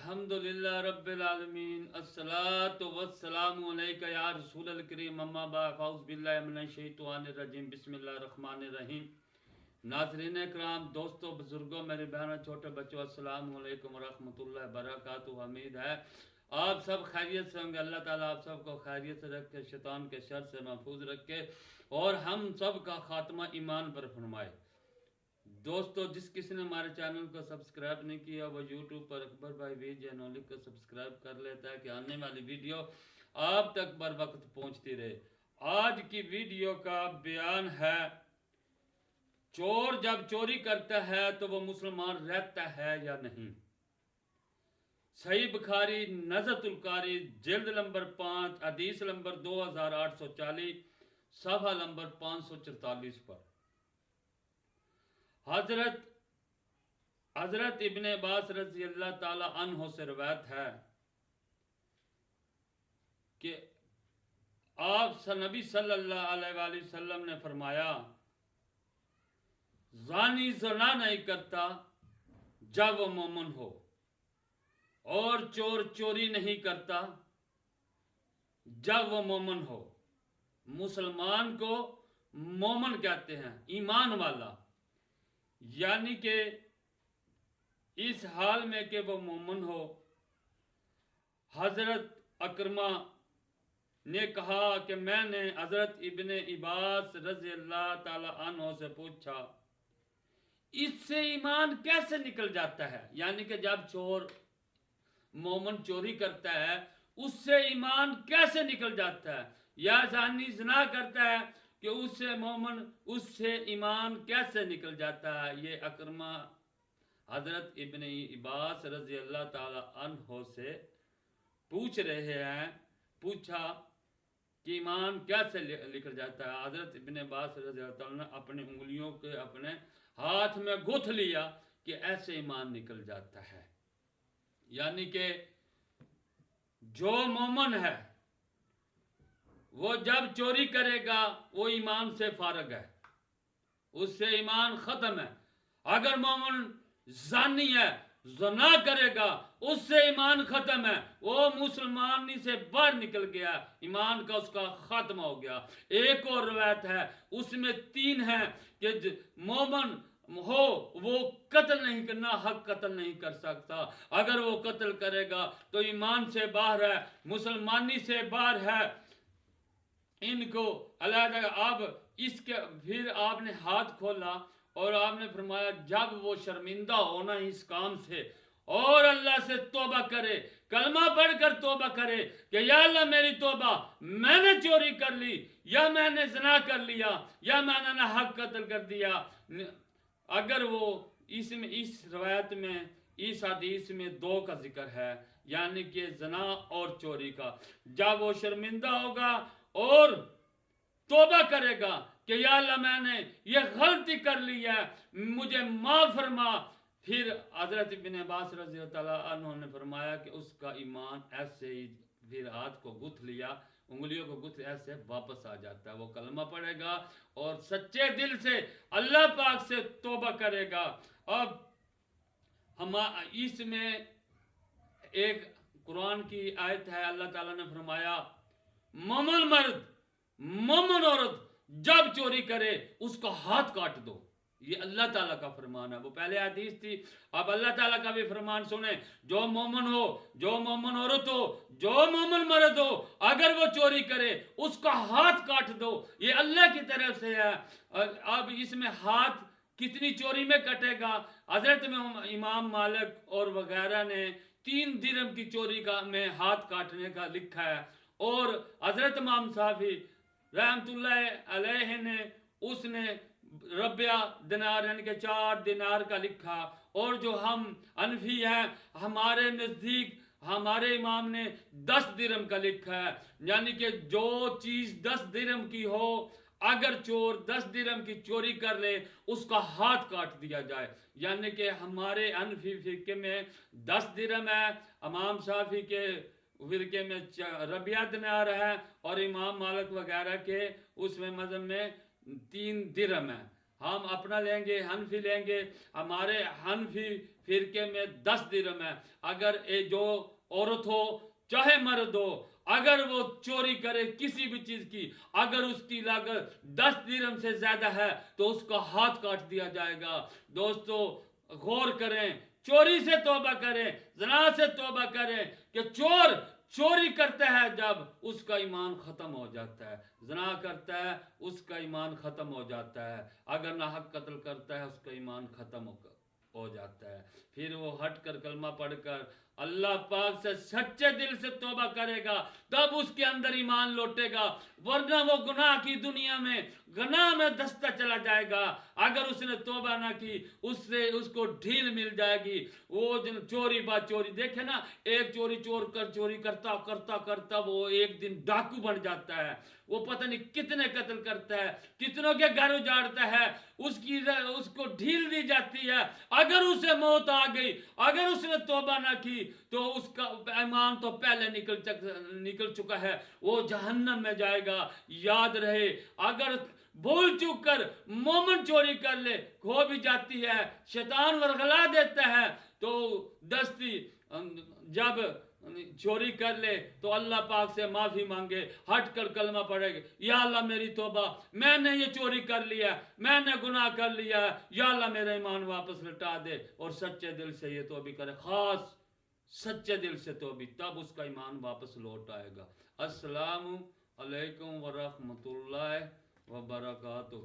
अल्हम्दुलिल्लाह रब्बिल आलमीन अस्सलातु वस्सलामु अलैका या रसूलल करीम अम्मा बाद फ़ाउज़ बिल्लाहि मिनश शैतानिर रजीम बिस्मिल्लाहिर रहमानिर रहीम। नाज़रीन इकराम, दोस्तों, बुजुर्गों, मेरे बहनों, छोटे बच्चों, अस्सलामु अलैकुम वरहमतुल्लाहि वबरकातुहू। उम्मीद है आप सब खैरियत से होंगे। अल्लाह ताला आप सबको खैरियत से रखे, शैतान के शर से महफूज रखे और हम सब का खात्मा ईमान पर फरमाए। दोस्तों, जिस किसी ने हमारे चैनल को सब्सक्राइब नहीं किया वो यूट्यूब पर अकबर भाई वीजे को सब्सक्राइब कर लेता है कि आने वाली वीडियो आप तक बर वक्त पहुंचती रहे। आज की वीडियो का बयान है, चोर जब चोरी करता है तो वो मुसलमान रहता है या नहीं। सही बुखारी नज़तुल कारी जिल्द नंबर 5 हदीस नंबर 2840 सफ़ा नंबर 544 पर हजरत इब्ने अब्बास रज़ी अल्लाह ताला अन्हो से रवायत है कि आप नबी सल्लल्लाहु अलैहि वसल्लम ने फरमाया, ज़ानी ज़ना नहीं करता जब वो मोमिन हो और चोर चोरी नहीं करता जब वो मोमिन हो। मुसलमान को मोमिन कहते हैं, ईमान वाला, यानी कि इस हाल में कि वो मोमिन हो। हजरत अकरमा ने कहा कि मैंने हजरत इब्ने अब्बास रज़ी अल्लाह ताला अन्हो से पूछा, इससे ईमान कैसे निकल जाता है, यानी कि जब चोर मोमिन चोरी करता है उससे ईमान कैसे निकल जाता है, या जानी ज़ना करता है कि उससे ईमान कैसे निकल जाता है। ये अकरमा हजरत इब्ने अब्बास रज़ी अल्लाह ताला अन्हो से पूछ रहे हैं, पूछा कि ईमान कैसे निकल जाता है। हजरत इब्ने अब्बास रज़ी अल्लाह ताला ने अपनी उंगलियों के अपने हाथ में गुथ लिया कि ऐसे ईमान निकल जाता है। यानी कि जो मोमिन है वो जब चोरी करेगा वो ईमान से फारग है, उससे ईमान खत्म है। अगर मोमिन जानी है, ज़ना करेगा, उससे ईमान खत्म है, वो मुसलमानी से बाहर निकल गया, ईमान का उसका खत्म हो गया। एक और रवायत है, उसमें 3 है कि मोमिन हो वो कत्ल नहीं करना, हक कत्ल नहीं कर सकता। अगर वो कत्ल करेगा तो ईमान से बाहर है, मुसलमानी से बाहर है। इनको अलग अब इसके फिर आपने हाथ खोला और आपने फरमाया, जब वो शर्मिंदा होना इस काम से और अल्लाह से तौबा करे, कलमा पढ़कर तौबा करे कि या अल्लाह मेरी तौबा, मैंने चोरी कर ली या मैंने ज़ना कर लिया या मैंने ना हक कत्ल कर दिया। अगर वो इसमें इस रवायत में इस हदीस में 2 का जिक्र है, यानी कि ज़ना और चोरी का। जब वो शर्मिंदा होगा और तौबा करेगा कि या अल्लाह मैंने ये गलती कर ली है, मुझे माफ फरमा, फिर हजरत इब्ने अब्बास रज़ी अल्लाह अन्हु ने फरमाया कि उसका ईमान ऐसे ही फिर हाथ को गुथ लिया, उंगलियों को गुथ ऐसे वापस आ जाता है। वो कलमा पढ़ेगा और सच्चे दिल से अल्लाह पाक से तौबा करेगा। अब हम इसमें एक कुरान की आयत है, अल्लाह ताला ने फरमाया, मोमिन मर्द मोमिन औरत जब चोरी करे उसका हाथ काट दो। ये अल्लाह ताला का फरमान है। वो पहले हदीस थी, अब अल्लाह ताला का भी फरमान सुने। जो मोमिन हो, जो मोमिन औरत हो, जो मोमिन मर्द हो, अगर वो चोरी करे उसका हाथ काट दो। ये अल्लाह की तरफ से है। अब इसमें हाथ कितनी चोरी में कटेगा? हजरत में इमाम मालिक और वगैरह ने 3 दिरहम की चोरी का में हाथ काटने का लिखा है, और हजरत इमाम साफी रहमतुल्लाह अलैह ने उसने रब्या दिनार यानी कि 4 दिनार का लिखा। और जो हम अनफी हैं, हमारे नज़दीक हमारे इमाम ने 10 दिरहम का लिखा है, यानी कि जो चीज़ 10 दिरहम की हो, अगर चोर 10 दिरहम की चोरी कर ले उसका हाथ काट दिया जाए। यानी कि हमारे अनफी फिरके में 10 दिरहम है, इमाम शाफी के फिरके में रबिया दिनार है, और इमाम मालिक वगैरह के उसमें मज़हब में 3 दिरहम है। हम अपना लेंगे, हनफी लेंगे। हमारे हनफी فرقے میں 10 درہم ہے. اگر جو عورت ہو چاہے مرد ہو, اگر وہ چوری کرے کسی بھی چیز کی, اگر اس کی لاگت 10 درہم سے زیادہ ہے تو اس کا ہاتھ کاٹ دیا جائے گا. دوستو غور کریں, چوری سے توبہ کریں, زنا سے توبہ کریں. کہ چوری کرتا ہے جب اس کا ایمان ختم ہو جاتا ہے, زنا کرتا ہے اس کا ایمان ختم ہو جاتا ہے, اگر ناحق قتل کرتا ہے اس کا ایمان ختم ہو جاتا ہے. پھر وہ ہٹ کر کلمہ پڑھ کر اللہ پاک سے سچے دل سے توبہ کرے گا, تب اس کے اندر ایمان لوٹے گا. ورنہ وہ گناہ کی دنیا میں گناہ میں دھستا چلا جائے گا. اگر اس نے توبہ نہ کی اس کو ڈھیل مل جائے گی. وہ چوری با چوری دیکھے نا, ایک چوری کرتا وہ ایک دن ڈاکو بن جاتا ہے. وہ پتہ نہیں کتنے قتل کرتا ہے, کتنوں کے گھر اجاڑتا ہے. اس کو ڈھیل دی جاتی ہے. اگر اسے موت آ گئی, اگر اس نے توبہ نہ کی تو اس کا ایمان تو پہلے نکل چکا ہے, وہ جہنم میں جائے گا. یاد رہے, اگر بھول چک کر مومن چوری کر لے, کھو بھی جاتی ہے, شیطان ورغلا دیتا ہے, تو دستی جب چوری کر لے تو اللہ پاک سے معافی مانگے, ہٹ کر کلمہ پڑھے گا, یا اللہ میری توبہ, میں نے یہ چوری کر لیا, میں نے گناہ کر لیا, یا اللہ میرا ایمان واپس لٹا دے. اور سچے دل سے یہ توبہ کرے, خاص سچے دل سے توبہ, تب اس کا ایمان واپس لوٹ آئے گا. السلام علیکم ورحمۃ اللہ وبرکاتہ.